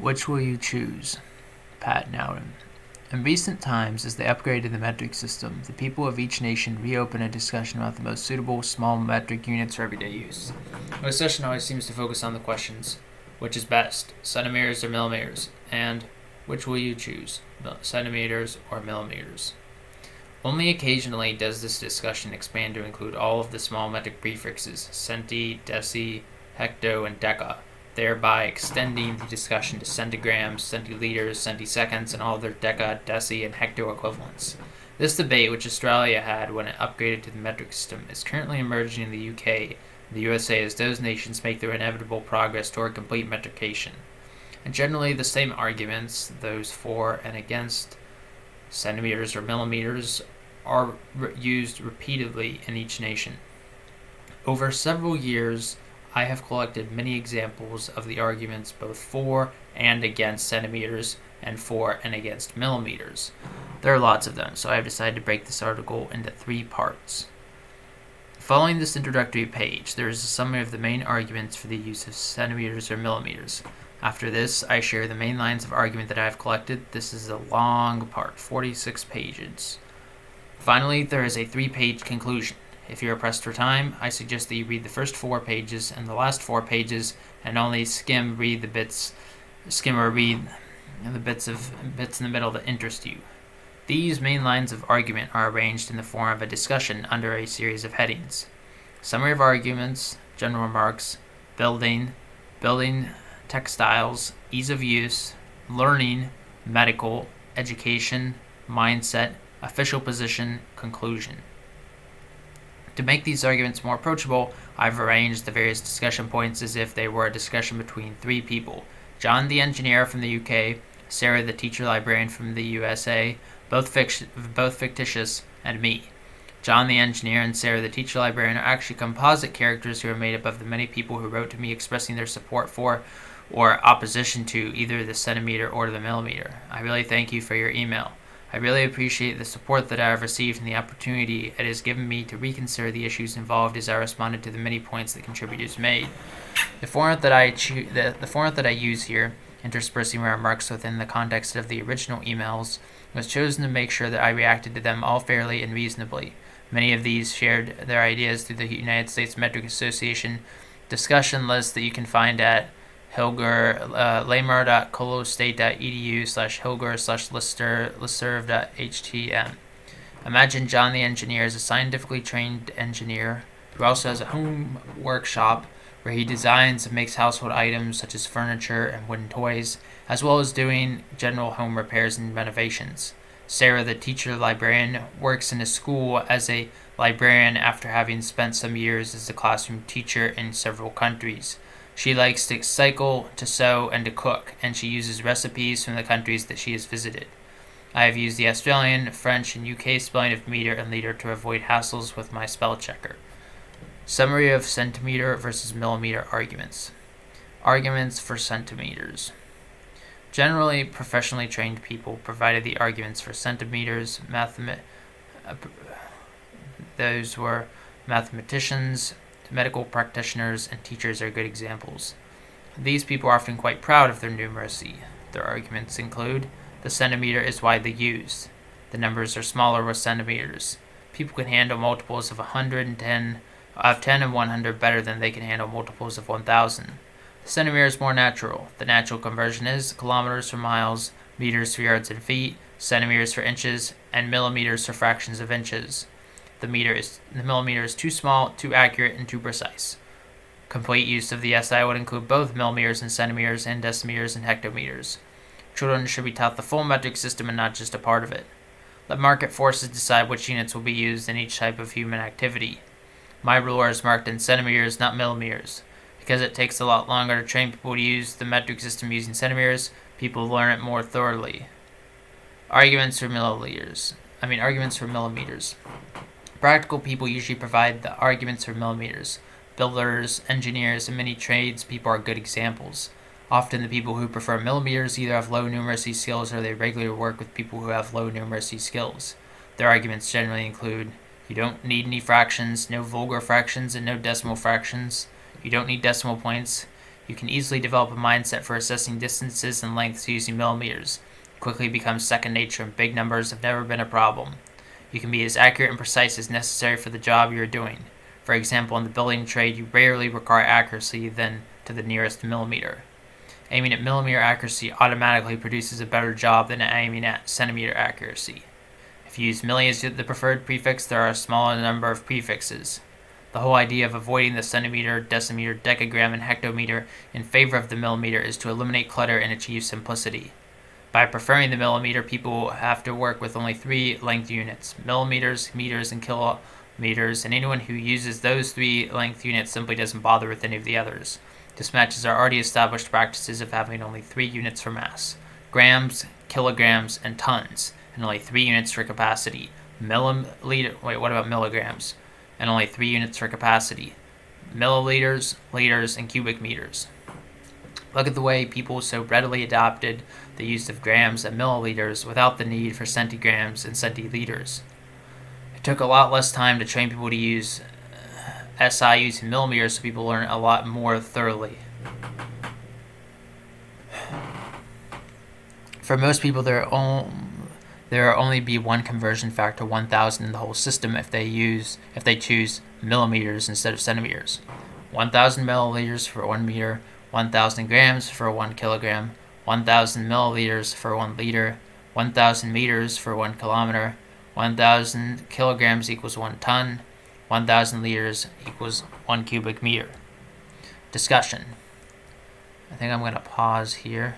Which will you choose? Pat Nowden. In recent times, as they upgraded the metric system, the people of each nation reopened a discussion about the most suitable small metric units for everyday use. The discussion always seems to focus on the questions, which is best, centimeters or millimeters, and which will you choose, centimeters or millimeters? Only occasionally does this discussion expand to include all of the small metric prefixes, centi, deci, hecto, and deca, thereby extending the discussion to centigrams, centiliters, centiseconds, and all their deca, deci, and hecto equivalents. This debate, which Australia had when it upgraded to the metric system, is currently emerging in the UK and the USA as those nations make their inevitable progress toward complete metrication. And generally the same arguments, those for and against centimeters or millimeters, are used repeatedly in each nation. Over several years, I have collected many examples of the arguments both for and against centimeters and for and against millimeters. There are lots of them, so I have decided to break this article into 3 parts. Following this introductory page, there is a summary of the main arguments for the use of centimeters or millimeters. After this, I share the main lines of argument that I have collected. This is a long part, 46 pages. Finally, there is a 3-page conclusion. If you are pressed for time, I suggest that you read the first 4 pages and the last 4 pages, and only skim or read the bits in the middle that interest you. These main lines of argument are arranged in the form of a discussion under a series of headings: summary of arguments, general remarks, building textiles, ease of use, learning, medical, education, mindset, official position, conclusion. To make these arguments more approachable, I've arranged the various discussion points as if they were a discussion between 3 people: John the engineer from the UK, Sarah the teacher librarian from the USA, both fictitious, and me. John the engineer and Sarah the teacher librarian are actually composite characters who are made up of the many people who wrote to me expressing their support for or opposition to either the centimeter or the millimeter. I really thank you for your email. I really appreciate the support that I have received and the opportunity it has given me to reconsider the issues involved as I responded to the many points that contributors made. The format that I use here, interspersing my remarks within the context of the original emails, was chosen to make sure that I reacted to them all fairly and reasonably. Many of these shared their ideas through the United States Metric Association discussion list that you can find at hilger.colostate.edu/hilger/listserv.htm. Imagine John the engineer is a scientifically trained engineer who also has a home workshop where he designs and makes household items such as furniture and wooden toys, as well as doing general home repairs and renovations. Sarah, the teacher librarian, works in a school as a librarian after having spent some years as a classroom teacher in several countries. She likes to cycle, to sew, and to cook, and she uses recipes from the countries that she has visited. I have used the Australian, French, and UK spelling of meter and liter to avoid hassles with my spell checker. Summary of centimeter versus millimeter arguments. Arguments for centimeters. Generally, professionally trained people provided the arguments for centimeters. Those were mathematicians, medical practitioners, and teachers are good examples. These people are often quite proud of their numeracy. Their arguments include: the centimeter is widely used. The numbers are smaller with centimeters. People can handle multiples of 10 and 100 better than they can handle multiples of 1,000. The centimeter is more natural. The natural conversion is kilometers for miles, meters for yards and feet, centimeters for inches, and millimeters for fractions of inches. The millimeter is too small, too accurate, and too precise. Complete use of the SI would include both millimeters and centimeters and decimeters and hectometers. Children should be taught the full metric system and not just a part of it. Let market forces decide which units will be used in each type of human activity. My ruler is marked in centimeters, not millimeters. Because it takes a lot longer to train people to use the metric system using centimeters, people learn it more thoroughly. Arguments for millimeters. Practical people usually provide the arguments for millimeters. Builders, engineers, and many trades people are good examples. Often the people who prefer millimeters either have low numeracy skills or they regularly work with people who have low numeracy skills. Their arguments generally include: you don't need any fractions, no vulgar fractions, and no decimal fractions. You don't need decimal points. You can easily develop a mindset for assessing distances and lengths using millimeters. It quickly becomes second nature, and big numbers have never been a problem. You can be as accurate and precise as necessary for the job you are doing. For example, in the building trade, you rarely require accuracy than to the nearest millimeter. Aiming at millimeter accuracy automatically produces a better job than aiming at centimeter accuracy. If you use milli as the preferred prefix, there are a smaller number of prefixes. The whole idea of avoiding the centimeter, decimeter, decagram, and hectometer in favor of the millimeter is to eliminate clutter and achieve simplicity. By preferring the millimeter, people have to work with only 3 length units: millimeters, meters, and kilometers, and anyone who uses those 3 length units simply doesn't bother with any of the others. This matches our already established practices of having only 3 units for mass: grams, kilograms, and tons, and only 3 units for capacity: what about milligrams? And only 3 units for capacity: milliliters, liters, and cubic meters. Look at the way people so readily adopted the use of grams and milliliters without the need for centigrams and centiliters. It took a lot less time to train people to use SI using millimeters, so people learn a lot more thoroughly. For most people, there will only be one conversion factor 1000 in the whole system if they choose millimeters instead of centimeters. 1000 milliliters for 1 meter, 1000 grams for 1 kilogram, 1000 milliliters for 1 liter, 1000 meters for 1 kilometer, 1000 kilograms equals 1 ton, 1000 liters equals 1 cubic meter. Discussion. I think I'm going to pause here.